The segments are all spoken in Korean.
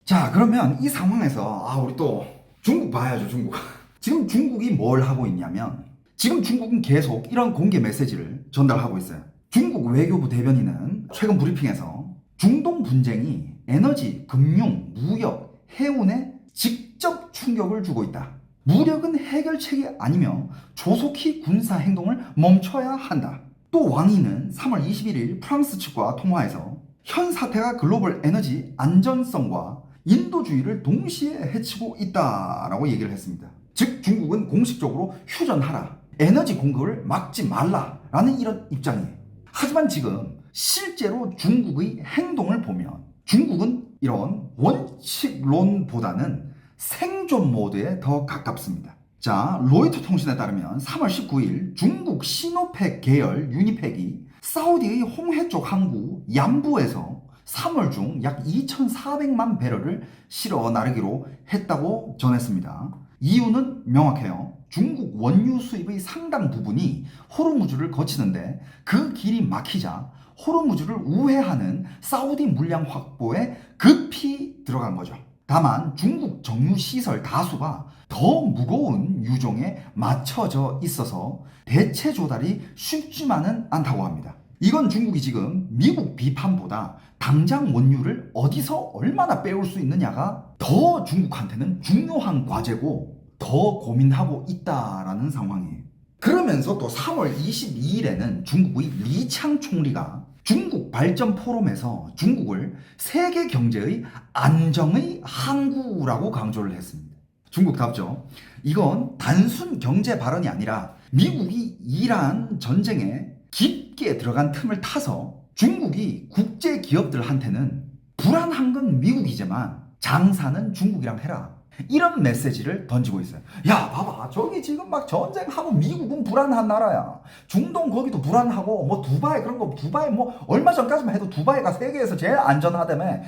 자, 그러면 이 상황에서 우리 또 중국 봐야죠, 중국. 지금 중국이 뭘 하고 있냐면 지금 중국은 계속 이런 공개 메시지를 전달하고 있어요. 중국 외교부 대변인은 최근 브리핑에서 중동 분쟁이 에너지, 금융, 무역, 해운에 직접 충격을 주고 있다. 무력은 해결책이 아니며 조속히 군사 행동을 멈춰야 한다. 또 왕이는 3월 21일 프랑스 측과 통화에서 현 사태가 글로벌 에너지 안전성과 인도주의를 동시에 해치고 있다라고 얘기를 했습니다. 즉 중국은 공식적으로 휴전하라, 에너지 공급을 막지 말라라는 이런 입장이에요. 하지만 지금 실제로 중국의 행동을 보면 중국은 이런 원칙론보다는 생존 모드에 더 가깝습니다. 자, 로이터 통신에 따르면 3월 19일 중국 시노팩 계열 유니팩이 사우디의 홍해 쪽 항구 얌부에서 3월 중 약 2,400만 배럴을 실어 나르기로 했다고 전했습니다. 이유는 명확해요. 중국 원유 수입의 상당 부분이 호르무즈를 거치는데 그 길이 막히자 호르무즈를 우회하는 사우디 물량 확보에 급히 들어간 거죠. 다만 중국 정유 시설 다수가 더 무거운 유종에 맞춰져 있어서 대체 조달이 쉽지만은 않다고 합니다. 이건 중국이 지금 미국 비판보다 당장 원유를 어디서 얼마나 빼올 수 있느냐가 더 중국한테는 중요한 과제고 더 고민하고 있다라는 상황이에요. 그러면서 또 3월 22일에는 중국의 리창 총리가 중국 발전 포럼에서 중국을 세계 경제의 안정의 항구라고 강조를 했습니다. 중국답죠. 이건 단순 경제 발언이 아니라 미국이 이란 전쟁에 깊게 들어간 틈을 타서 중국이 국제 기업들한테는 불안한 건 미국이지만 장사는 중국이랑 해라, 이런 메시지를 던지고 있어요. 야, 봐봐. 저기 지금 막 전쟁하고 미국은 불안한 나라야. 중동 거기도 불안하고 뭐 두바이 그런 거, 두바이 뭐 얼마 전까지만 해도 두바이가 세계에서 제일 안전하다며.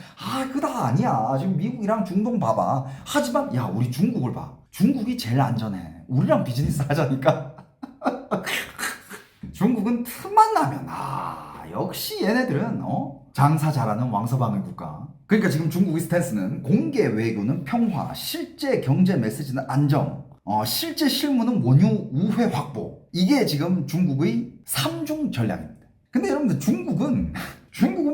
그다 아니야. 지금 미국이랑 중동 봐봐. 하지만 야, 우리 중국을 봐. 중국이 제일 안전해. 우리랑 비즈니스 하자니까. 중국은 틈만 나면 역시 얘네들은 장사 잘하는 왕서방의 국가. 그러니까 지금 중국의 스탠스는 공개 외교는 평화, 실제 경제 메시지는 안정, 실제 실무는 원유 우회 확보. 이게 지금 중국의 3중 전략입니다. 근데 여러분들 중국은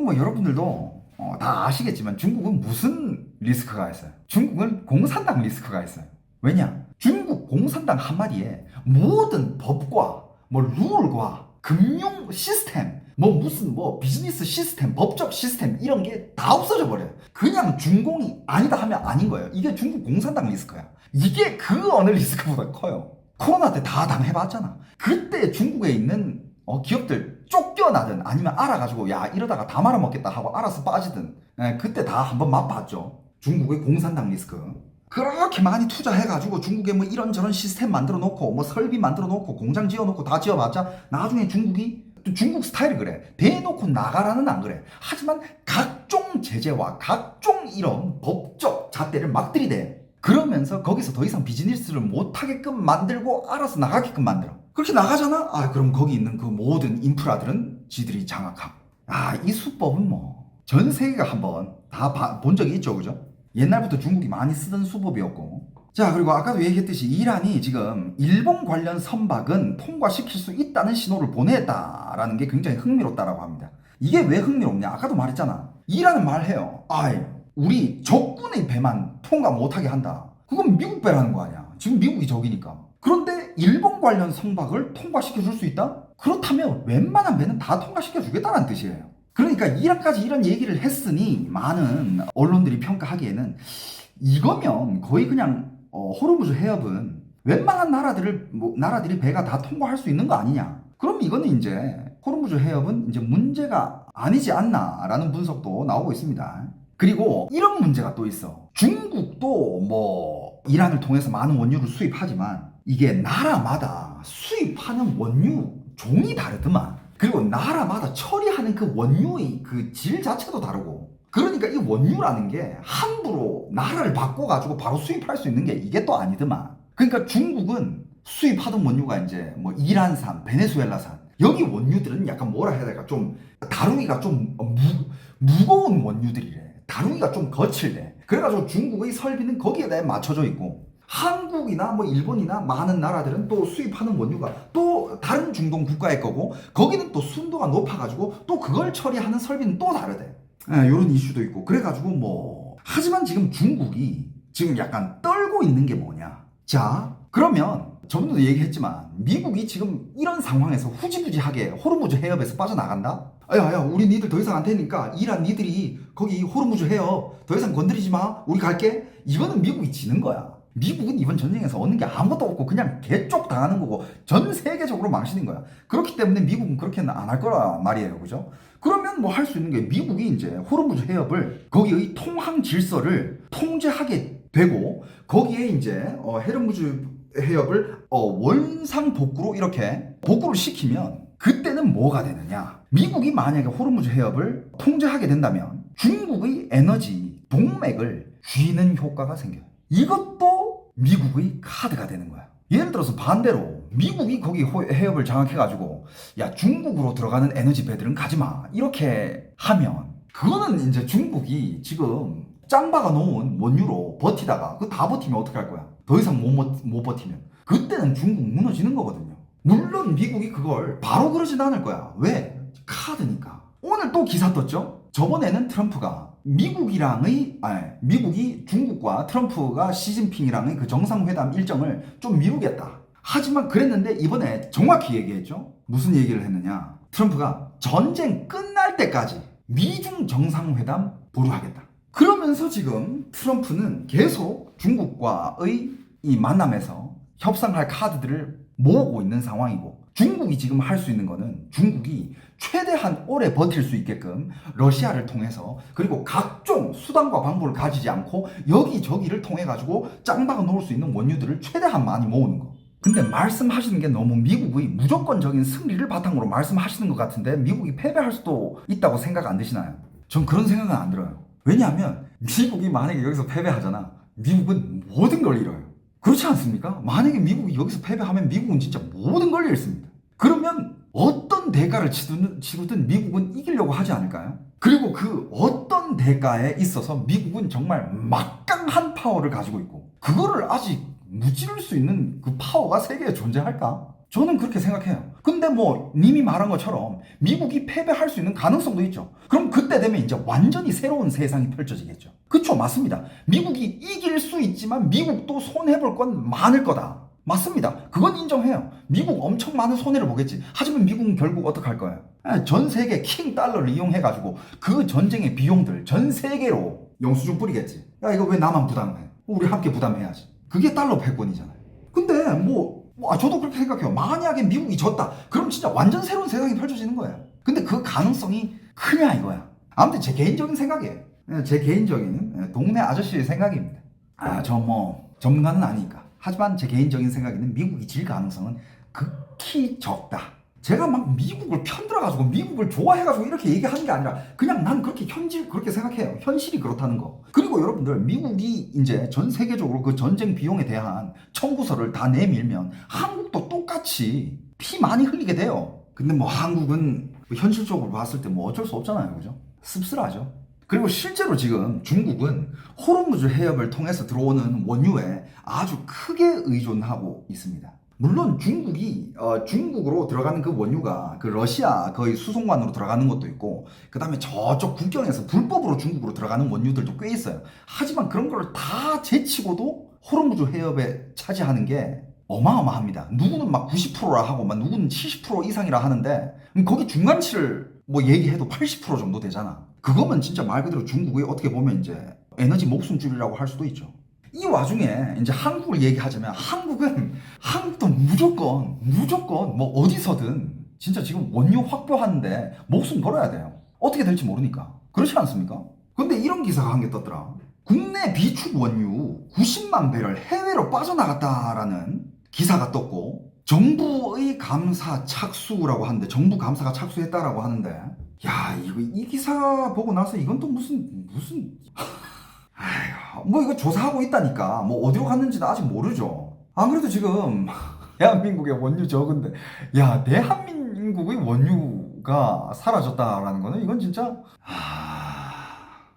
뭐 여러분들도 다 아시겠지만 중국은 무슨 리스크가 있어요? 중국은 공산당 리스크가 있어요. 왜냐? 중국 공산당 한마디에 모든 법과 뭐 룰과 금융 시스템, 무슨 비즈니스 시스템, 법적 시스템 이런 게 다 없어져 버려요. 그냥 준공이 아니다 하면 아닌 거예요. 이게 중국 공산당 리스크야. 이게 그 어느 리스크보다 커요. 코로나 때 다 당해봤잖아. 그때 중국에 있는 기업들 쫓겨나든 아니면 알아가지고 야 이러다가 다 말아먹겠다 하고 알아서 빠지든 그때 다 한번 맛봤죠. 중국의 공산당 리스크. 그렇게 많이 투자해가지고 중국에 뭐 이런저런 시스템 만들어 놓고 뭐 설비 만들어 놓고 공장 지어 놓고 다 지어봤자 나중에 중국이 또 중국 스타일이 그래. 대놓고 나가라는 안 그래. 하지만 각종 제재와 각종 이런 법적 잣대를 막 들이대. 그러면서 거기서 더 이상 비즈니스를 못하게끔 만들고 알아서 나가게끔 만들어. 그렇게 나가잖아? 그럼 거기 있는 그 모든 인프라들은 지들이 장악하고. 이 수법은 뭐 전 세계가 한번 다 본 적이 있죠, 그죠? 옛날부터 중국이 많이 쓰던 수법이었고. 자, 그리고 아까도 얘기했듯이 이란이 지금 일본 관련 선박은 통과시킬 수 있다는 신호를 보냈다라는 게 굉장히 흥미롭다라고 합니다. 이게 왜 흥미롭냐? 아까도 말했잖아. 이란은 말해요. 우리 적군의 배만 통과 못하게 한다. 그건 미국 배라는 거 아니야. 지금 미국이 적이니까. 그런데 일본 관련 선박을 통과시켜줄 수 있다? 그렇다면 웬만한 배는 다 통과시켜주겠다는 뜻이에요. 그러니까 이란까지 이런 얘기를 했으니 많은 언론들이 평가하기에는 이거면 거의 그냥 호르무즈 해협은 웬만한 나라들이 배가 다 통과할 수 있는 거 아니냐. 그럼 이거는 이제 호르무즈 해협은 이제 문제가 아니지 않나라는 분석도 나오고 있습니다. 그리고 이런 문제가 또 있어. 중국도 이란을 통해서 많은 원유를 수입하지만 이게 나라마다 수입하는 원유 종이 다르더만. 그리고 나라마다 처리하는 그 원유의 그 질 자체도 다르고. 그러니까 이 원유라는 게 함부로 나라를 바꿔가지고 바로 수입할 수 있는 게 이게 또 아니더만. 그러니까 중국은 수입하던 원유가 이제 이란산, 베네수엘라산. 여기 원유들은 약간 뭐라 해야 될까? 좀 다루기가 좀 무거운 원유들이래. 다루기가 좀 거칠대. 그래가지고 중국의 설비는 거기에 대해 맞춰져 있고, 한국이나 뭐 일본이나 많은 나라들은 또 수입하는 원유가 또 다른 중동 국가의 거고, 거기는 또 순도가 높아가지고 또 그걸 처리하는 설비는 또 다르대. 이런 이슈도 있고. 그래가지고 뭐, 하지만 지금 중국이 지금 약간 떨고 있는 게 뭐냐. 자, 그러면 저번에도 얘기했지만 미국이 지금 이런 상황에서 후지부지하게 호르무즈 해협에서 빠져나간다? 야, 우리 니들 더 이상 안 되니까 이란 니들이 거기 호르무즈 해협 더 이상 건드리지 마. 우리 갈게. 이거는 미국이 지는 거야. 미국은 이번 전쟁에서 얻는 게 아무것도 없고 그냥 개쪽 당하는 거고 전 세계적으로 망신인 거야. 그렇기 때문에 미국은 그렇게는 안 할 거라 말이에요. 그죠? 그러면 뭐 할 수 있는 게 미국이 이제 호르무즈 해협을 거기의 통항 질서를 통제하게 되고 거기에 이제 호르무즈 해협을 원상복구로 이렇게 복구를 시키면 그때는 뭐가 되느냐? 미국이 만약에 호르무즈 해협을 통제하게 된다면 중국의 에너지 동맥을 쥐는 효과가 생겨요. 이것도 미국의 카드가 되는 거야. 예를 들어서 반대로 미국이 거기 해협을 장악해가지고 야 중국으로 들어가는 에너지 배들은 가지마 이렇게 하면 그거는 이제 중국이 지금 짱박아 놓은 원유로 버티다가 그거 다 버티면 어떡할 거야? 더 이상 못 버티면 그때는 중국 무너지는 거거든요. 물론 미국이 그걸 바로 그러진 않을 거야. 왜? 카드니까. 오늘 또 기사 떴죠? 저번에는 트럼프가 미국이 중국과 트럼프가 시진핑이랑의 그 정상회담 일정을 좀 미루겠다. 하지만 그랬는데 이번에 정확히 얘기했죠. 무슨 얘기를 했느냐? 트럼프가 전쟁 끝날 때까지 미중 정상회담 보류하겠다. 그러면서 지금 트럼프는 계속 중국과의 이 만남에서 협상할 카드들을 모으고 있는 상황이고 중국이 지금 할 수 있는 거는 중국이 최대한 오래 버틸 수 있게끔 러시아를 통해서 그리고 각종 수단과 방법을 가지지 않고 여기저기를 통해 가지고 짱박아 놓을 수 있는 원유들을 최대한 많이 모으는 거. 근데 말씀하시는 게 너무 미국의 무조건적인 승리를 바탕으로 말씀하시는 것 같은데 미국이 패배할 수도 있다고 생각 안 드시나요? 전 그런 생각은 안 들어요. 왜냐하면 미국이 만약에 여기서 패배하잖아. 미국은 모든 걸 잃어요. 그렇지 않습니까? 만약에 미국이 여기서 패배하면 미국은 진짜 모든 걸 잃습니다. 그러면 어떤 대가를 치르든 미국은 이기려고 하지 않을까요? 그리고 그 어떤 대가에 있어서 미국은 정말 막강한 파워를 가지고 있고 그거를 아직 무찌를 수 있는 그 파워가 세계에 존재할까? 저는 그렇게 생각해요. 근데 뭐 님이 말한 것처럼 미국이 패배할 수 있는 가능성도 있죠. 그럼 그때 되면 이제 완전히 새로운 세상이 펼쳐지겠죠. 그쵸? 맞습니다. 미국이 이길 수 있지만 미국도 손해볼 건 많을 거다. 맞습니다. 그건 인정해요. 미국 엄청 많은 손해를 보겠지. 하지만 미국은 결국 어떡할 거예요? 전 세계 킹 달러를 이용해가지고 그 전쟁의 비용들 전 세계로 영수증 뿌리겠지. 야 이거 왜 나만 부담해? 우리 함께 부담해야지. 그게 달러 패권이잖아요. 근데 저도 그렇게 생각해요. 만약에 미국이 졌다. 그럼 진짜 완전 새로운 세상이 펼쳐지는 거예요. 근데 그 가능성이 크냐 이거야. 아무튼 제 개인적인 생각이에요. 제 개인적인 동네 아저씨의 생각입니다. 저 전문가는 아니니까. 하지만 제 개인적인 생각에는 미국이 질 가능성은 극히 적다. 제가 막 미국을 편들어가지고 미국을 좋아해가지고 이렇게 얘기하는 게 아니라 그냥 난 그렇게 그렇게 생각해요. 현실이 그렇다는 거. 그리고 여러분들 미국이 이제 전 세계적으로 그 전쟁 비용에 대한 청구서를 다 내밀면 한국도 똑같이 피 많이 흘리게 돼요. 근데 한국은 현실적으로 봤을 때 어쩔 수 없잖아요. 그죠? 씁쓸하죠. 그리고 실제로 지금 중국은 호르무즈 해협을 통해서 들어오는 원유에 아주 크게 의존하고 있습니다. 물론 중국이 중국으로 들어가는 그 원유가 그 러시아 거의 수송관으로 들어가는 것도 있고 그 다음에 저쪽 국경에서 불법으로 중국으로 들어가는 원유들도 꽤 있어요. 하지만 그런 걸 다 제치고도 호르무즈 해협에 차지하는 게 어마어마합니다. 누구는 막 90%라 하고 누구는 70% 이상이라 하는데 거기 중간치를 얘기해도 80% 정도 되잖아. 그거면 진짜 말 그대로 중국의 어떻게 보면 이제 에너지 목숨줄이라고 할 수도 있죠. 이 와중에 이제 한국을 얘기하자면 한국도 무조건 어디서든 진짜 지금 원유 확보하는데 목숨 걸어야 돼요. 어떻게 될지 모르니까. 그렇지 않습니까? 근데 이런 기사가 한 개 떴더라. 국내 비축 원유 90만 배럴 해외로 빠져나갔다라는 기사가 떴고 정부의 감사 착수라고 하는데 정부 감사가 착수했다라고 하는데 야 이 기사 보고 나서 이건 또 무슨 아휴 이거 조사하고 있다니까 어디로 갔는지도 아직 모르죠. 안 그래도 지금 대한민국의 원유 적은데 야 대한민국의 원유가 사라졌다라는 거는 이건 진짜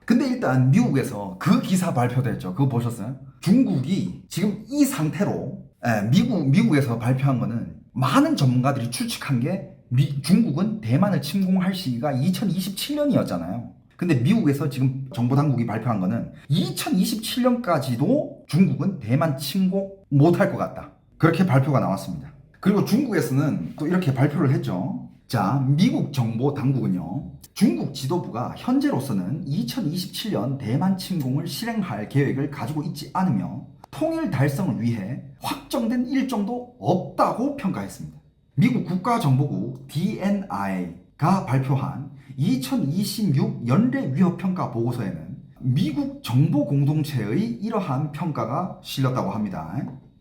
근데 일단 미국에서 그 기사 발표됐죠. 그거 보셨어요? 중국이 지금 이 상태로 미국에서 발표한 거는 많은 전문가들이 추측한 게 중국은 대만을 침공할 시기가 2027년이었잖아요. 근데 미국에서 지금 정보당국이 발표한 거는 2027년까지도 중국은 대만 침공 못할 것 같다. 그렇게 발표가 나왔습니다. 그리고 중국에서는 또 이렇게 발표를 했죠. 자, 미국 정보 당국은요, 중국 지도부가 현재로서는 2027년 대만 침공을 실행할 계획을 가지고 있지 않으며 통일 달성을 위해 확정된 일정도 없다고 평가했습니다. 미국 국가정보국 DNI가 발표한 2026 연례 위협평가 보고서에는 미국 정보 공동체의 이러한 평가가 실렸다고 합니다.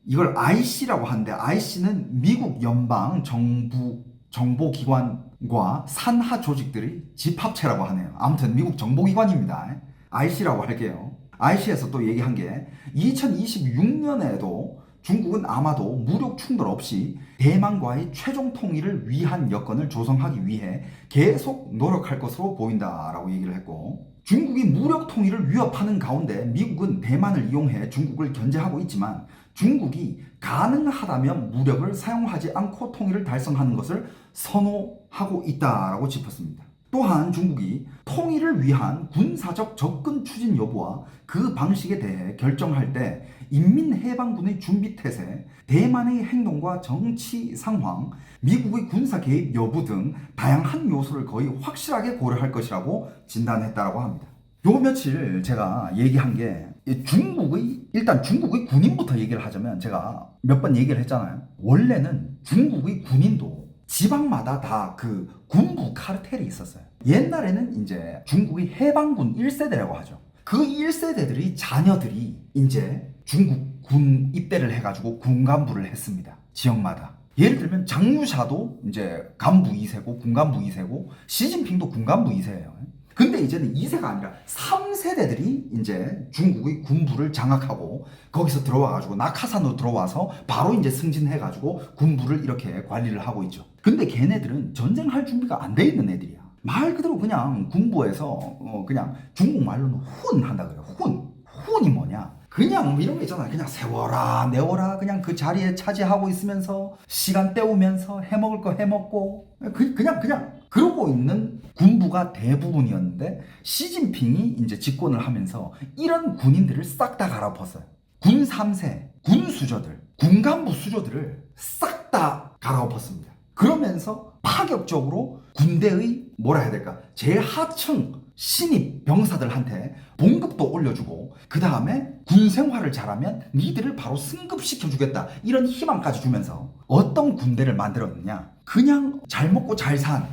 이걸 IC라고 하는데, IC는 미국 연방 정부 정보기관과 산하 조직들의 집합체라고 하네요. 아무튼 미국 정보기관입니다. IC라고 할게요. IC에서 또 얘기한 게 2026년에도 중국은 아마도 무력 충돌 없이 대만과의 최종 통일을 위한 여건을 조성하기 위해 계속 노력할 것으로 보인다라고 얘기를 했고, 중국이 무력 통일을 위협하는 가운데 미국은 대만을 이용해 중국을 견제하고 있지만 중국이 가능하다면 무력을 사용하지 않고 통일을 달성하는 것을 선호하고 있다라고 짚었습니다. 또한 중국이 통일을 위한 군사적 접근 추진 여부와 그 방식에 대해 결정할 때 인민해방군의 준비 태세, 대만의 행동과 정치 상황, 미국의 군사 개입 여부 등 다양한 요소를 거의 확실하게 고려할 것이라고 진단했다고 합니다. 요 며칠 제가 얘기한 게 일단 중국의 군인부터 얘기를 하자면, 제가 몇 번 얘기를 했잖아요. 원래는 중국의 군인도 지방마다 다 그 군부 카르텔이 있었어요. 옛날에는 이제 중국의 해방군 1세대라고 하죠. 그 1세대들이 자녀들이 이제 중국 군 입대를 해가지고 군 간부를 했습니다. 지역마다. 예를 들면 장유샤도 이제 간부 2세고 군간부 2세고, 시진핑도 군간부 2세예요. 근데 이제는 2세가 아니라 3세대들이 이제 중국의 군부를 장악하고 거기서 들어와가지고 낙하산으로 들어와서 바로 이제 승진해가지고 군부를 이렇게 관리를 하고 있죠. 근데 걔네들은 전쟁할 준비가 안 돼 있는 애들이야. 말 그대로 그냥 군부에서 그냥 중국말로는 훈 한다 그래요. 훈이 뭐냐? 그냥 뭐 이런 거 있잖아. 그냥 세워라 내워라 그냥 그 자리에 차지하고 있으면서 시간 때우면서 해먹을 거 해먹고 그냥 그러고 있는 군부가 대부분이었는데, 시진핑이 이제 집권을 하면서 이런 군인들을 싹 다 갈아엎었어요. 군 3세, 군 수저들, 군 간부 수저들을 싹 다 갈아엎었습니다. 그러면서 파격적으로 군대의 뭐라 해야 될까, 제하층 신입 병사들한테 봉급도 올려주고, 그 다음에 군 생활을 잘하면 니들을 바로 승급시켜주겠다, 이런 희망까지 주면서 어떤 군대를 만들었느냐, 그냥 잘 먹고 잘 산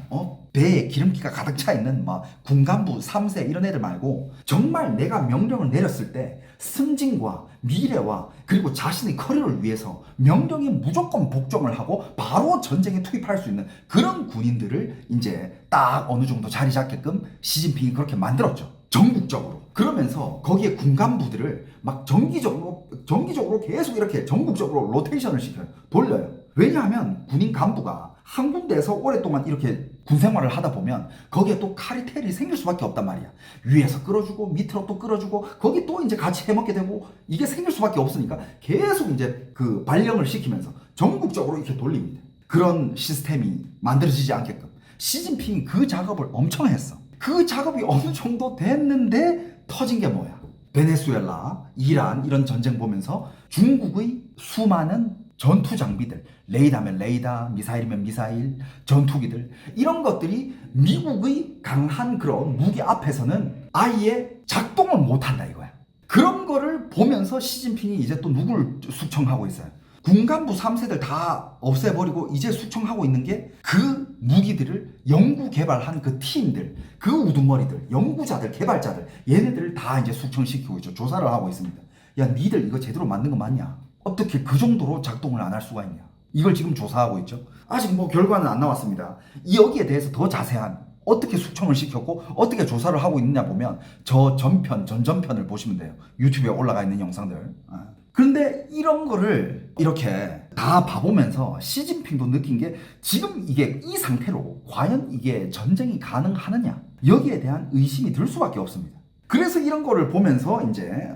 배에 기름기가 가득 차 있는 막 군간부 3세 이런 애들 말고, 정말 내가 명령을 내렸을 때 승진과 미래와 그리고 자신의 커리어를 위해서 명령에 무조건 복종을 하고 바로 전쟁에 투입할 수 있는 그런 군인들을 이제 딱 어느 정도 자리 잡게끔 시진핑이 그렇게 만들었죠. 전국적으로. 그러면서 거기에 군간부들을 막 정기적으로 계속 이렇게 전국적으로 로테이션을 시켜요. 돌려요. 왜냐하면 군인 간부가 한 군데에서 오랫동안 이렇게 군 생활을 하다 보면 거기에 또 카리텔이 생길 수밖에 없단 말이야. 위에서 끌어주고 밑으로 또 끌어주고 거기 또 이제 같이 해먹게 되고, 이게 생길 수밖에 없으니까 계속 이제 그 발령을 시키면서 전국적으로 이렇게 돌립니다. 그런 시스템이 만들어지지 않게끔 시진핑이 그 작업을 엄청 했어. 그 작업이 어느 정도 됐는데 터진 게 뭐야? 베네수엘라, 이란 이런 전쟁 보면서 중국의 수많은 전투 장비들, 레이더면 레이더, 미사일이면 미사일, 전투기들, 이런 것들이 미국의 강한 그런 무기 앞에서는 아예 작동을 못한다 이거야. 그런 거를 보면서 시진핑이 이제 또 누구를 숙청하고 있어요? 군간부 3세들 다 없애버리고 이제 숙청하고 있는 게 그 무기들을 연구 개발한 그 팀들, 그 우두머리들, 연구자들, 개발자들, 얘네들을 다 이제 숙청시키고 있죠. 조사를 하고 있습니다. 야, 니들 이거 제대로 만든 거 맞냐? 어떻게 그 정도로 작동을 안 할 수가 있냐? 이걸 지금 조사하고 있죠. 아직 뭐 결과는 안 나왔습니다. 여기에 대해서 더 자세한 어떻게 숙청을 시켰고 어떻게 조사를 하고 있느냐 보면 저 전전편을 보시면 돼요. 유튜브에 올라가 있는 영상들. 그런데 이런 거를 이렇게 다 봐보면서 시진핑도 느낀 게, 지금 이게 이 상태로 과연 이게 전쟁이 가능하느냐, 여기에 대한 의심이 들 수밖에 없습니다. 그래서 이런 거를 보면서 이제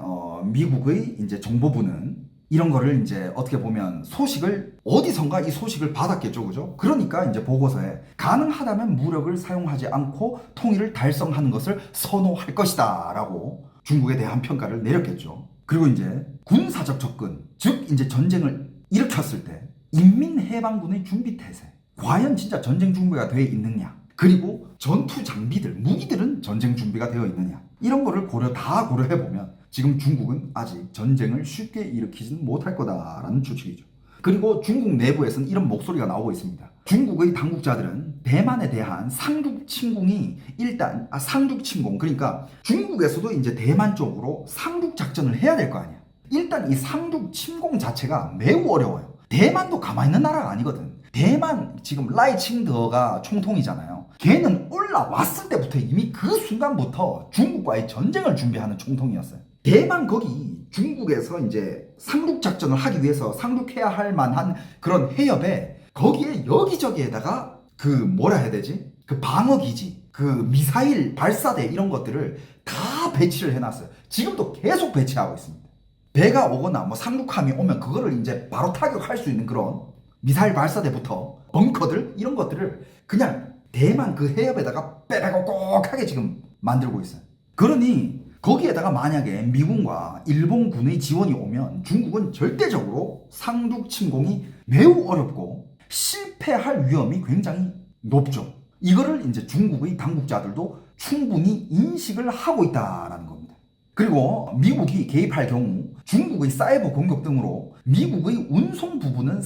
미국의 이제 정보부는 이런 거를 이제 어떻게 보면 소식을 어디선가 이 소식을 받았겠죠, 그죠? 그러니까 이제 보고서에 가능하다면 무력을 사용하지 않고 통일을 달성하는 것을 선호할 것이다라고 중국에 대한 평가를 내렸겠죠. 그리고 이제 군사적 접근, 즉 이제 전쟁을 일으켰을 때 인민해방군의 준비 태세, 과연 진짜 전쟁 준비가 되어 있느냐? 그리고 전투 장비들, 무기들은 전쟁 준비가 되어 있느냐? 이런 거를 다 고려해보면 지금 중국은 아직 전쟁을 쉽게 일으키지는 못할 거다라는 추측이죠. 그리고 중국 내부에서는 이런 목소리가 나오고 있습니다. 중국의 당국자들은 대만에 대한 상륙 침공이 일단 상륙 침공, 그러니까 중국에서도 이제 대만 쪽으로 상륙 작전을 해야 될 거 아니야. 일단 이 상륙 침공 자체가 매우 어려워요. 대만도 가만히 있는 나라가 아니거든. 대만 지금 라이칭더가 총통이잖아요. 걔는 올라왔을 때부터 이미 그 순간부터 중국과의 전쟁을 준비하는 총통이었어요. 대만 거기 중국에서 이제 상륙 작전을 하기 위해서 상륙해야 할 만한 그런 해협에 거기에 여기저기에다가 그 뭐라 해야 되지? 그 방어기지, 그 미사일 발사대 이런 것들을 다 배치를 해놨어요. 지금도 계속 배치하고 있습니다. 배가 오거나 뭐 상륙함이 오면 그거를 이제 바로 타격할 수 있는 그런 미사일 발사대부터 벙커들 이런 것들을 그냥 대만 그 해협에다가 빼빼곡곡하게 지금 만들고 있어요. 그러니 거기에다가 만약에 미군과 일본군의 지원이 오면 중국은 절대적으로 상륙 침공이 매우 어렵고 실패할 위험이 굉장히 높죠. 이거를 이제 중국의 당국자들도 충분히 인식을 하고 있다라는 겁니다. 그리고 미국이 개입할 경우 중국의 사이버 공격 등으로 미국의 운송 부분은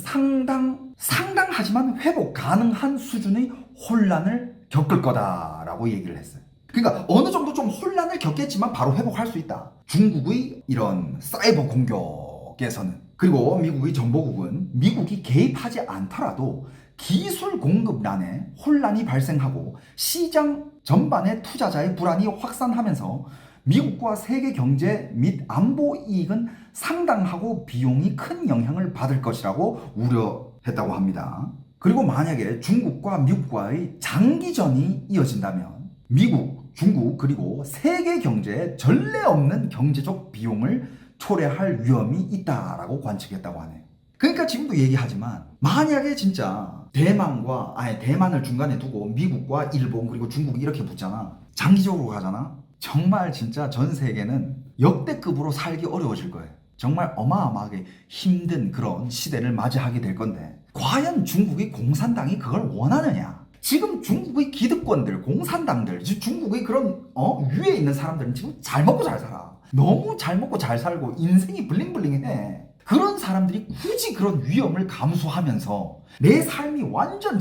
상당하지만 회복 가능한 수준의 혼란을 겪을 거다라고 얘기를 했어요. 그러니까 어느 정도 좀 혼란을 겪겠지만 바로 회복할 수 있다. 중국의 이런 사이버 공격에서는. 그리고 미국의 정보국은 미국이 개입하지 않더라도 기술 공급란에 혼란이 발생하고 시장 전반의 투자자의 불안이 확산하면서 미국과 세계 경제 및 안보 이익은 상당하고 비용이 큰 영향을 받을 것이라고 우려했다고 합니다. 그리고 만약에 중국과 미국과의 장기전이 이어진다면 미국, 중국 그리고 세계 경제에 전례 없는 경제적 비용을 초래할 위험이 있다라고 관측했다고 하네요. 그러니까 지금도 얘기하지만 만약에 진짜 대만을 중간에 두고 미국과 일본 그리고 중국이 이렇게 붙잖아. 장기적으로 가잖아. 정말 진짜 전 세계는 역대급으로 살기 어려워질 거예요. 정말 어마어마하게 힘든 그런 시대를 맞이하게 될 건데 과연 중국의 공산당이 그걸 원하느냐? 지금 중국의 기득권들, 공산당들, 중국의 그런 위에 있는 사람들은 지금 잘 먹고 잘 살아. 너무 잘 먹고 잘 살고 인생이 블링블링해. 그런 사람들이 굳이 그런 위험을 감수하면서 내 삶이 완전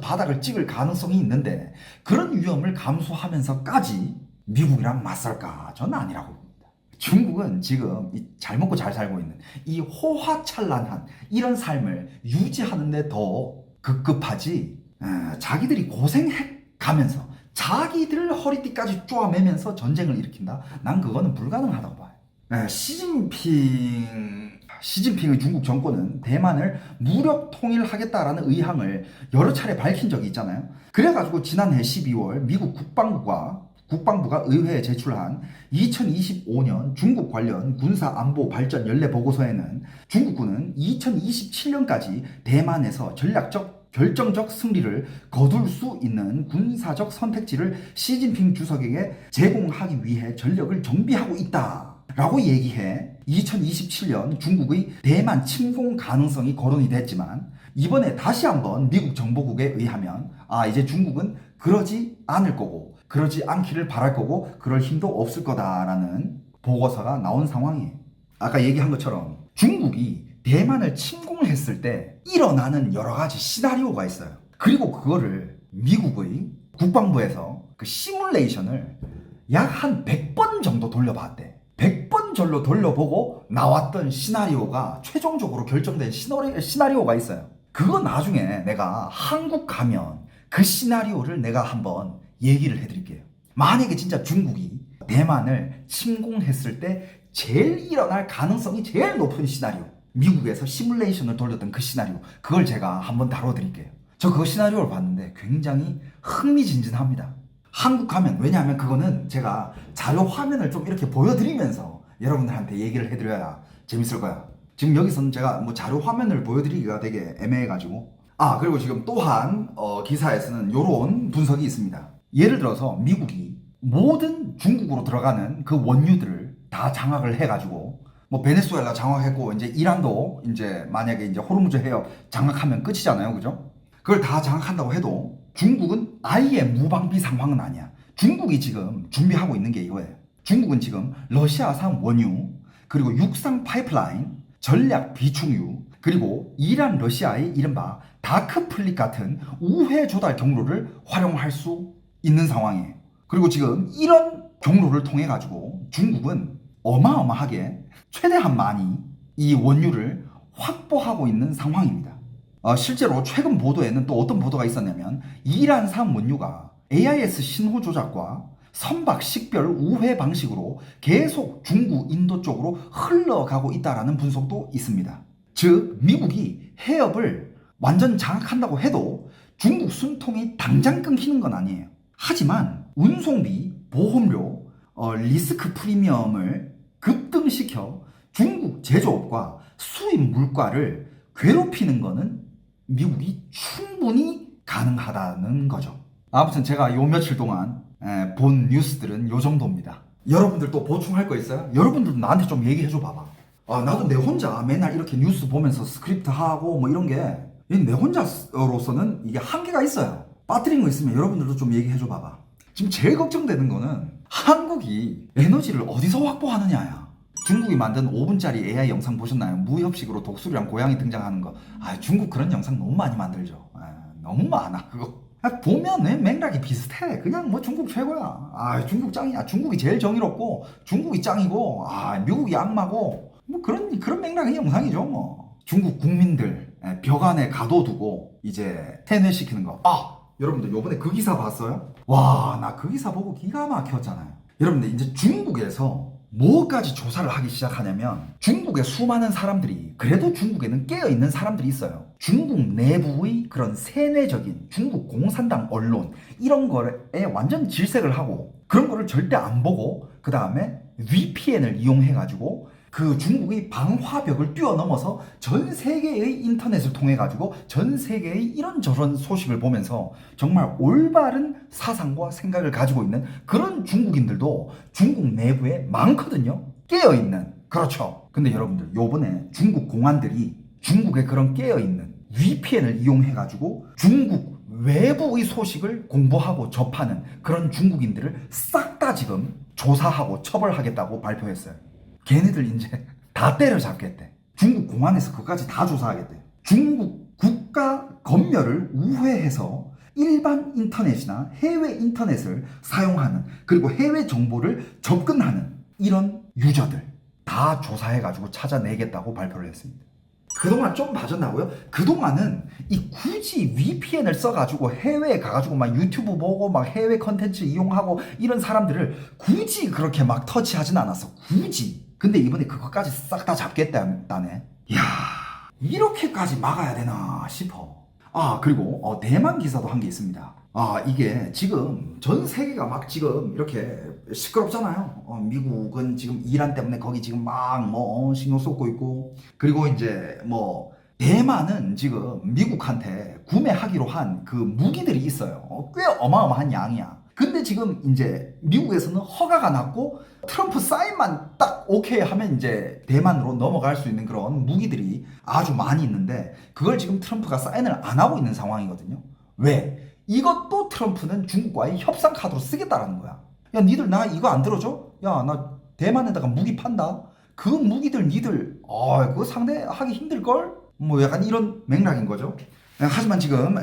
바닥을 찍을 가능성이 있는데 그런 위험을 감수하면서까지 미국이랑 맞설까? 저는 아니라고 봅니다. 중국은 지금 잘 먹고 잘 살고 있는 이 호화찬란한 이런 삶을 유지하는데 더 급급하지 자기들이 고생해 가면서 자기들 허리띠까지 쪼아매면서 전쟁을 일으킨다? 난 그거는 불가능하다고 봐요. 시진핑의 중국 정권은 대만을 무력 통일하겠다라는 의향을 여러 차례 밝힌 적이 있잖아요. 그래가지고 지난해 12월 미국 국방부가 의회에 제출한 2025년 중국 관련 군사 안보 발전 연례 보고서에는 중국군은 2027년까지 대만에서 결정적 승리를 거둘 수 있는 군사적 선택지를 시진핑 주석에게 제공하기 위해 전력을 정비하고 있다라고 얘기해 2027년 중국의 대만 침공 가능성이 거론이 됐지만 이번에 다시 한번 미국 정보국에 의하면 이제 중국은 그러지 않을 거고 그러지 않기를 바랄 거고 그럴 힘도 없을 거다라는 보고서가 나온 상황이에요. 아까 얘기한 것처럼 중국이 대만을 침공을 했을 때 일어나는 여러 가지 시나리오가 있어요. 그리고 그거를 미국의 국방부에서 그 시뮬레이션을 약 한 100번 정도 돌려봤대. 100번 절로 돌려보고 나왔던 시나리오가 최종적으로 결정된 시나리오가 있어요. 그거 나중에 내가 한국 가면 그 시나리오를 내가 한번 얘기를 해드릴게요. 만약에 진짜 중국이 대만을 침공했을 때 제일 일어날 가능성이 제일 높은 시나리오, 미국에서 시뮬레이션을 돌렸던 그 시나리오, 그걸 제가 한번 다뤄드릴게요. 저 그 시나리오를 봤는데 굉장히 흥미진진합니다. 한국 가면, 왜냐하면 그거는 제가 자료 화면을 좀 이렇게 보여드리면서 여러분들한테 얘기를 해드려야 재밌을 거야. 지금 여기서는 제가 뭐 자료 화면을 보여드리기가 되게 애매해가지고. 그리고 지금 또한 기사에서는 이런 분석이 있습니다. 예를 들어서 미국이 모든 중국으로 들어가는 그 원유들을 다 장악을 해가지고, 뭐 베네수엘라 장악했고 이제 이란도 이제 만약에 이제 호르무즈 해협 장악하면 끝이잖아요, 그죠? 그걸 다 장악한다고 해도 중국은 아예 무방비 상황은 아니야. 중국이 지금 준비하고 있는 게 이거예요. 중국은 지금 러시아산 원유, 그리고 육상 파이프라인, 전략 비축유, 그리고 이란 러시아의 이른바 다크플릿 같은 우회 조달 경로를 활용할 수 있는 상황이에요. 그리고 지금 이런 경로를 통해 가지고 중국은 어마어마하게 최대한 많이 이 원유를 확보하고 있는 상황입니다. 실제로 최근 보도에는 또 어떤 보도가 있었냐면 이란산 원유가 AIS 신호 조작과 선박 식별 우회 방식으로 계속 중국, 인도 쪽으로 흘러가고 있다라는 분석도 있습니다. 즉 미국이 해협을 완전 장악한다고 해도 중국 순통이 당장 끊기는 건 아니에요. 하지만 운송비, 보험료, 리스크 프리미엄을 급등시켜 중국 제조업과 수입 물가를 괴롭히는 거는 미국이 충분히 가능하다는 거죠. 아무튼 제가 요 며칠 동안 본 뉴스들은 요 정도입니다. 여러분들 또 보충할 거 있어요? 여러분들도 나한테 좀 얘기해줘 봐봐. 나도 내 혼자 맨날 이렇게 뉴스 보면서 스크립트 하고 뭐 이런 게 내 혼자로서는 이게 한계가 있어요. 빠뜨린 거 있으면 여러분들도 좀 얘기해줘 봐봐. 지금 제일 걱정되는 거는 한국이 에너지를 어디서 확보하느냐야. 중국이 만든 5분짜리 AI 영상 보셨나요? 무협식으로 독수리랑 고양이 등장하는 거. 중국 그런 영상 너무 많이 만들죠. 너무 많아 그거. 보면 맥락이 비슷해. 그냥 뭐 중국 최고야. 중국 짱이야. 중국이 제일 정의롭고 중국이 짱이고 미국이 악마고 뭐 그런 맥락의 영상이죠 뭐. 중국 국민들 벽 안에 가둬두고 이제 세뇌시키는 거. 여러분들 요번에 그 기사 봤어요? 와, 나 그 기사 보고 기가 막혔잖아요. 여러분들 이제 중국에서 뭐까지 조사를 하기 시작하냐면 중국의 수많은 사람들이, 그래도 중국에는 깨어있는 사람들이 있어요. 중국 내부의 그런 세뇌적인 중국 공산당 언론 이런 거에 완전 질색을 하고 그런 거를 절대 안 보고 그 다음에 VPN을 이용해가지고 그 중국의 방화벽을 뛰어넘어서 전 세계의 인터넷을 통해 가지고 전 세계의 이런저런 소식을 보면서 정말 올바른 사상과 생각을 가지고 있는 그런 중국인들도 중국 내부에 많거든요. 깨어있는. 그렇죠. 근데 여러분들 요번에 중국 공안들이 중국의 그런 깨어있는 VPN을 이용해 가지고 중국 외부의 소식을 공부하고 접하는 그런 중국인들을 싹 다 지금 조사하고 처벌하겠다고 발표했어요. 걔네들 이제 다 때려잡겠대. 중국 공안에서 그것까지 다 조사하겠대. 중국 국가 검열을 우회해서 일반 인터넷이나 해외 인터넷을 사용하는, 그리고 해외 정보를 접근하는 이런 유저들 다 조사해가지고 찾아내겠다고 발표를 했습니다. 그동안 좀 봐줬나고요? 그동안은 굳이 VPN을 써가지고 해외에 가가지고 막 유튜브 보고 막 해외 컨텐츠 이용하고 이런 사람들을 굳이 그렇게 막 터치하진 않았어. 굳이. 근데 이번에 그것까지 싹 다 잡겠다네. 이야, 이렇게까지 막아야 되나 싶어. 그리고 대만 기사도 한 게 있습니다. 이게 지금 전 세계가 막 지금 이렇게 시끄럽잖아요. 미국은 지금 이란 때문에 거기 지금 막 뭐 신경 쏟고 있고, 그리고 이제 뭐 대만은 지금 미국한테 구매하기로 한 그 무기들이 있어요. 꽤 어마어마한 양이야. 근데 지금 이제 미국에서는 허가가 났고 트럼프 사인만 딱 오케이 하면 이제 대만으로 넘어갈 수 있는 그런 무기들이 아주 많이 있는데 그걸 지금 트럼프가 사인을 안 하고 있는 상황이거든요. 왜? 이것도 트럼프는 중국과의 협상 카드로 쓰겠다라는 거야. 야, 니들 나 이거 안 들어줘? 야, 나 대만에다가 무기 판다. 그 무기들 니들 그거 상대하기 힘들걸? 뭐 약간 이런 맥락인 거죠. 하지만 지금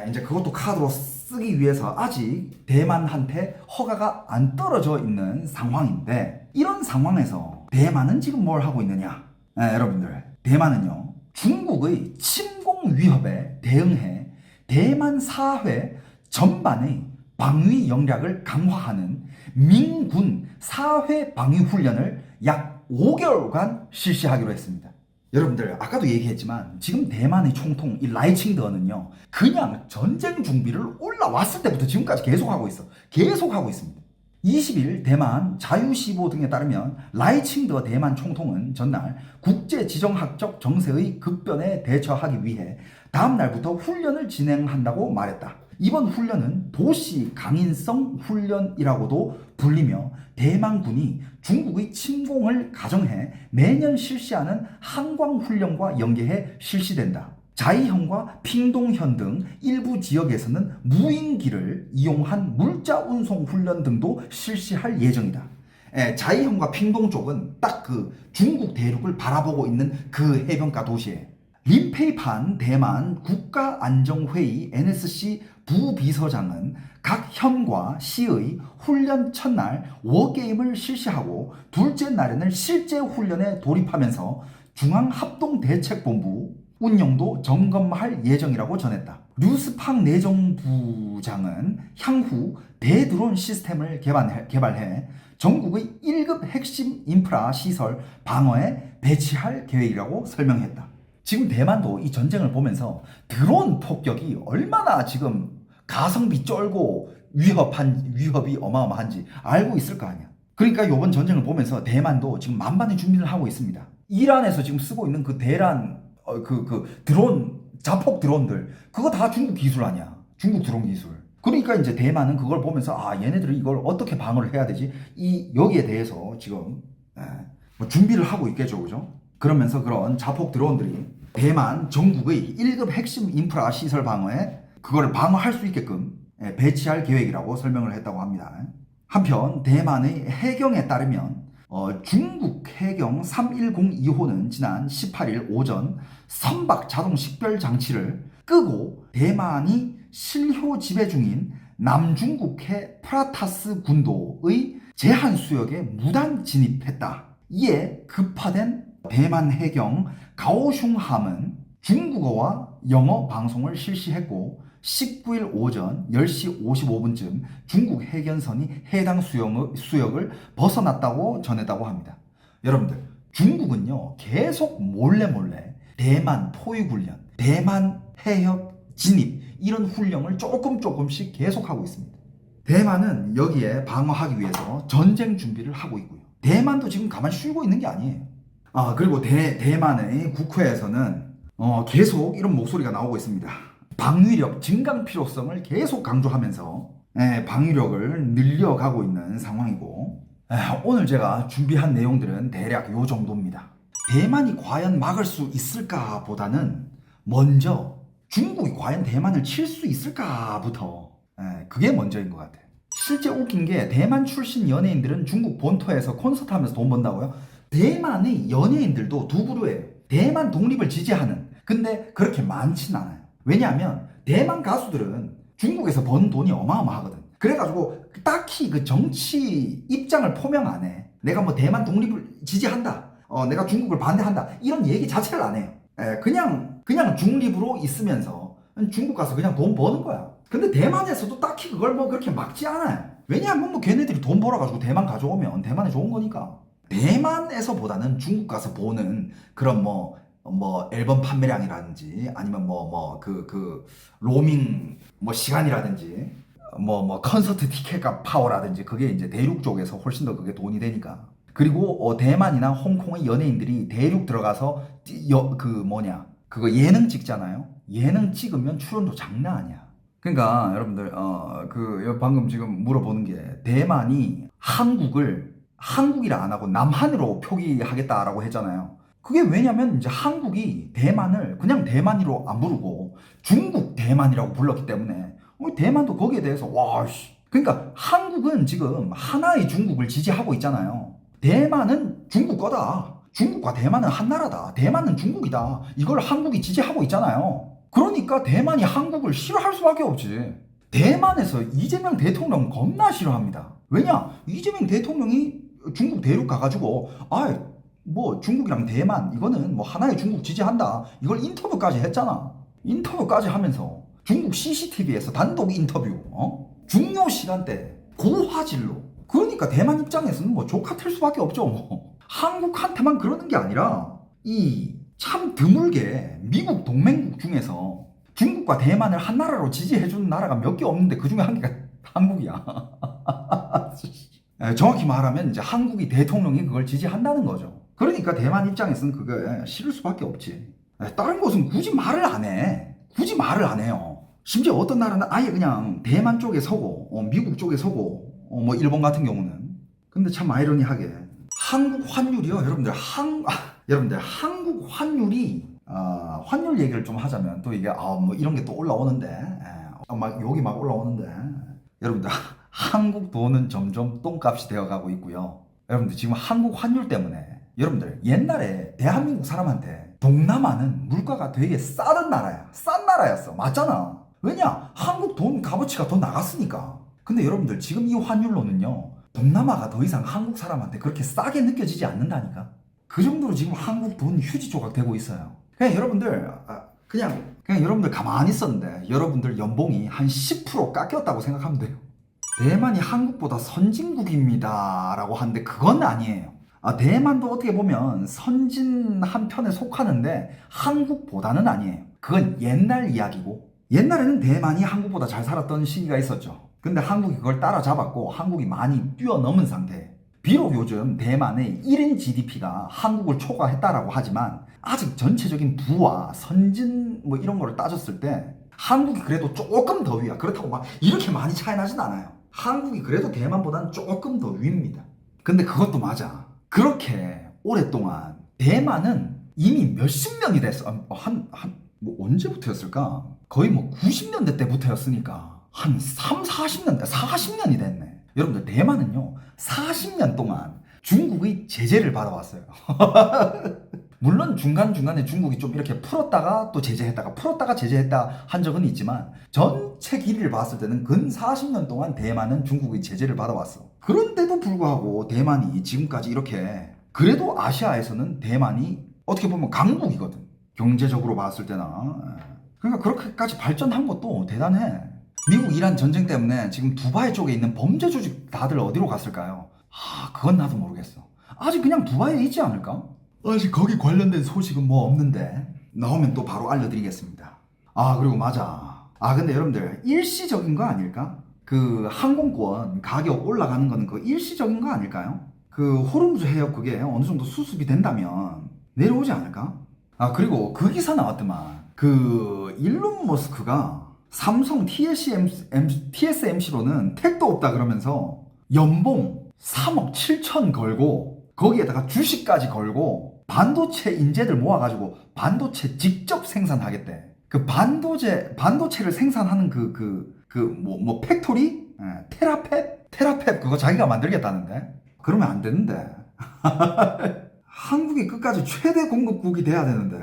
이제 그것도 카드로 쓰기 위해서 아직 대만한테 허가가 안 떨어져 있는 상황인데, 이런 상황에서 대만은 지금 뭘 하고 있느냐? 여러분들, 대만은요 중국의 침공 위협에 대응해 대만 사회 전반의 방위 역량을 강화하는 민군 사회 방위 훈련을 약 5개월간 실시하기로 했습니다. 여러분들 아까도 얘기했지만 지금 대만의 총통 이 라이칭드어는요 그냥 전쟁 준비를 올라왔을 때부터 지금까지 계속하고 있어. 계속하고 있습니다. 20일 대만 자유시보 등에 따르면 라이칭더 대만 총통은 전날 국제지정학적 정세의 급변에 대처하기 위해 다음 날부터 훈련을 진행한다고 말했다. 이번 훈련은 도시 강인성 훈련이라고도 불리며 대만군이 중국의 침공을 가정해 매년 실시하는 항광훈련과 연계해 실시된다. 자이현과 핑동현 등 일부 지역에서는 무인기를 이용한 물자 운송 훈련 등도 실시할 예정이다. 자이현과 핑동 쪽은 딱 그 중국 대륙을 바라보고 있는 그 해변가 도시에 린페이판 대만 국가안정회의 NSC 부비서장은 각 현과 시의 훈련 첫날 워게임을 실시하고 둘째 날에는 실제 훈련에 돌입하면서 중앙합동대책본부 운영도 점검할 예정이라고 전했다. 류스팡 내정부장은 향후 대드론 시스템을 개발해 전국의 1급 핵심 인프라 시설 방어에 배치할 계획이라고 설명했다. 지금 대만도 이 전쟁을 보면서 드론 폭격이 얼마나 지금 가성비 쩔고 위협이 어마어마한지 알고 있을 거 아니야. 그러니까 이번 전쟁을 보면서 대만도 지금 만반의 준비를 하고 있습니다. 이란에서 지금 쓰고 있는 그 대란 드론 자폭 드론들 그거 다 중국 기술 아니야. 중국 드론 기술. 그러니까 이제 대만은 그걸 보면서 아 얘네들이 이걸 어떻게 방어를 해야 되지? 여기에 대해서 지금 뭐 준비를 하고 있겠죠, 그죠? 그러면서 그런 자폭 드론들이 대만 전국의 1급 핵심 인프라 시설 방어에 그거를 방어할 수 있게끔 배치할 계획이라고 설명을 했다고 합니다. 한편 대만의 해경에 따르면 중국 해경 3102호는 지난 18일 오전 선박 자동 식별 장치를 끄고 대만이 실효 지배 중인 남중국해 프라타스 군도의 제한 수역에 무단 진입했다. 이에 급파된 대만 해경 가오슝함은 중국어와 영어 방송을 실시했고 19일 오전 10시 55분쯤 중국 해견선이 해당 수역을 벗어났다고 전했다고 합니다. 여러분들 중국은요 계속 몰래 대만 포위훈련, 대만 해협 진입 이런 훈련을 조금씩 계속하고 있습니다. 대만은 여기에 방어하기 위해서 전쟁 준비를 하고 있고요. 대만도 지금 가만히 쉬고 있는 게 아니에요. 그리고 대만의 국회에서는 계속 이런 목소리가 나오고 있습니다. 방위력 증강 필요성을 계속 강조하면서 방위력을 늘려가고 있는 상황이고 오늘 제가 준비한 내용들은 대략 요 정도입니다. 대만이 과연 막을 수 있을까 보다는 먼저 중국이 과연 대만을 칠 수 있을까부터 그게 먼저인 것 같아요. 실제 웃긴 게 대만 출신 연예인들은 중국 본토에서 콘서트 하면서 돈 번다고요? 대만의 연예인들도 두 부류예요. 대만 독립을 지지하는. 근데 그렇게 많진 않아요. 왜냐하면 대만 가수들은 중국에서 번 돈이 어마어마하거든. 그래가지고 딱히 그 정치 입장을 표명 안 해. 내가 뭐 대만 독립을 지지한다. 내가 중국을 반대한다. 이런 얘기 자체를 안 해요. 그냥 중립으로 있으면서 중국 가서 그냥 돈 버는 거야. 근데 대만에서도 딱히 그걸 뭐 그렇게 막지 않아요. 왜냐하면 뭐 걔네들이 돈 벌어가지고 대만 가져오면 대만에 좋은 거니까. 대만에서보다는 중국 가서 보는 그런 뭐 앨범 판매량이라든지 아니면 로밍 시간이라든지 콘서트 티켓값 파워라든지 그게 이제 대륙 쪽에서 훨씬 더 그게 돈이 되니까. 그리고 대만이나 홍콩의 연예인들이 대륙 들어가서 그거 예능 찍잖아요. 예능 찍으면 출연도 장난 아니야. 그러니까 여러분들 방금 지금 물어보는 게 대만이 한국이라 안 하고 남한으로 표기하겠다라고 했잖아요. 그게 왜냐면 이제 한국이 대만을 그냥 대만이로 안 부르고 중국 대만이라고 불렀기 때문에 대만도 거기에 대해서 그러니까 한국은 지금 하나의 중국을 지지하고 있잖아요. 대만은 중국 거다. 중국과 대만은 한 나라다. 대만은 중국이다. 이걸 한국이 지지하고 있잖아요. 그러니까 대만이 한국을 싫어할 수밖에 없지. 대만에서 이재명 대통령 겁나 싫어합니다. 왜냐? 이재명 대통령이 중국 대륙 가가지고 중국이랑 대만 이거는 하나의 중국 지지한다. 이걸 인터뷰까지 했잖아. 인터뷰까지 하면서 중국 CCTV에서 단독 인터뷰 중요 시간대 고화질로. 그러니까 대만 입장에서는 조카 틀 수밖에 없죠. 한국한테만 그러는 게 아니라 이 참 드물게 미국 동맹국 중에서 중국과 대만을 한 나라로 지지해주는 나라가 몇 개 없는데 그 중에 한 개가 한국이야. 정확히 말하면 이제 한국이 대통령이 그걸 지지한다는 거죠. 그러니까 대만 입장에서는 그게 싫을 수밖에 없지. 다른 곳은 굳이 말을 안 해. 굳이 말을 안 해요. 심지어 어떤 나라는 아예 그냥 대만 쪽에 서고 미국 쪽에 서고 뭐 일본 같은 경우는. 근데 참 아이러니하게 한국 환율이요. 여러분들 여러분들 한국 환율이 환율 얘기를 좀 하자면 또 이게 뭐 이런 게 또 올라오는데 막 욕이 막 올라오는데 여러분들 한국 돈은 점점 똥값이 되어가고 있고요. 여러분들 지금 한국 환율 때문에 여러분들 옛날에 대한민국 사람한테 동남아는 물가가 되게 싼 나라였어. 맞잖아. 왜냐? 한국 돈 값어치가 더 나갔으니까. 근데 여러분들 지금 이 환율로는요, 동남아가 더 이상 한국 사람한테 그렇게 싸게 느껴지지 않는다니까. 그 정도로 지금 한국 돈 휴지 조각 되고 있어요. 그냥 여러분들 그냥 여러분들 가만히 있었는데 여러분들 연봉이 한 10% 깎였다고 생각하면 돼요. 대만이 한국보다 선진국입니다 라고 하는데 그건 아니에요. 대만도 어떻게 보면 선진 한 편에 속하는데 한국보다는 아니에요. 그건 옛날 이야기고, 옛날에는 대만이 한국보다 잘 살았던 시기가 있었죠. 근데 한국이 그걸 따라잡았고 한국이 많이 뛰어넘은 상태. 비록 요즘 대만의 1인 GDP가 한국을 초과했다라고 하지만 아직 전체적인 부와 선진 뭐 이런 거를 따졌을 때 한국이 그래도 조금 더 위야. 그렇다고 막 이렇게 많이 차이 나진 않아요. 한국이 그래도 대만보다는 조금 더 위입니다. 근데 그것도 맞아. 그렇게 오랫동안 대만은 이미 몇십 년이 됐어. 뭐 언제부터였을까? 거의 뭐 90년대 때부터였으니까 한 40년이 됐네. 여러분들 대만은요 40년 동안 중국의 제재를 받아왔어요. 물론 중간중간에 중국이 좀 이렇게 풀었다가 또 제재했다가 풀었다가 제재했다 한 적은 있지만 전체 길이를 봤을 때는 근 40년 동안 대만은 중국의 제재를 받아왔어. 그런데도 불구하고 대만이 지금까지 이렇게, 그래도 아시아에서는 대만이 어떻게 보면 강국이거든. 경제적으로 봤을 때나. 그러니까 그렇게까지 발전한 것도 대단해. 미국 이란 전쟁 때문에 지금 두바이 쪽에 있는 범죄 조직 다들 어디로 갔을까요? 그건 나도 모르겠어. 아직 그냥 두바이에 있지 않을까? 아직 거기 관련된 소식은 뭐 없는데 나오면 또 바로 알려드리겠습니다. 그리고 맞아. 근데 여러분들 일시적인 거 아닐까? 그 항공권 가격 올라가는 거는 그 일시적인 거 아닐까요? 그 호르무즈 해역 그게 어느 정도 수습이 된다면 내려오지 않을까? 그리고 그 기사 나왔더만 그 일론 머스크가 삼성 TSMC로는 택도 없다 그러면서 연봉 3억 7천 걸고 거기에다가 주식까지 걸고 반도체 인재들 모아가지고 반도체 직접 생산하겠대. 그 반도체를 생산하는 뭐 팩토리? 테라팹 그거 자기가 만들겠다는데? 그러면 안 되는데. 한국이 끝까지 최대 공급국이 돼야 되는데.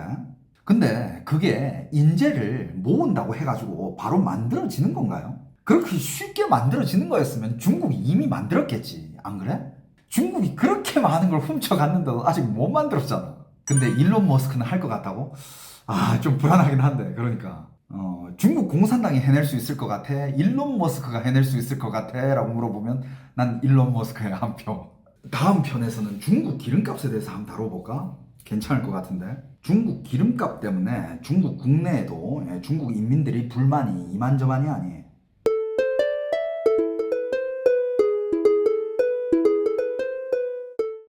근데 그게 인재를 모은다고 해가지고 바로 만들어지는 건가요? 그렇게 쉽게 만들어지는 거였으면 중국이 이미 만들었겠지. 안 그래? 중국이 그렇게 많은 걸 훔쳐갔는데도 아직 못 만들었잖아. 근데 일론 머스크는 할 것 같다고? 좀 불안하긴 한데. 그러니까 중국 공산당이 해낼 수 있을 것 같아? 일론 머스크가 해낼 수 있을 것 같아? 라고 물어보면 난 일론 머스크에 한 표. 다음 편에서는 중국 기름값에 대해서 한번 다뤄볼까? 괜찮을 것 같은데. 중국 기름값 때문에 중국 국내에도 중국 인민들이 불만이 이만저만이 아니에요.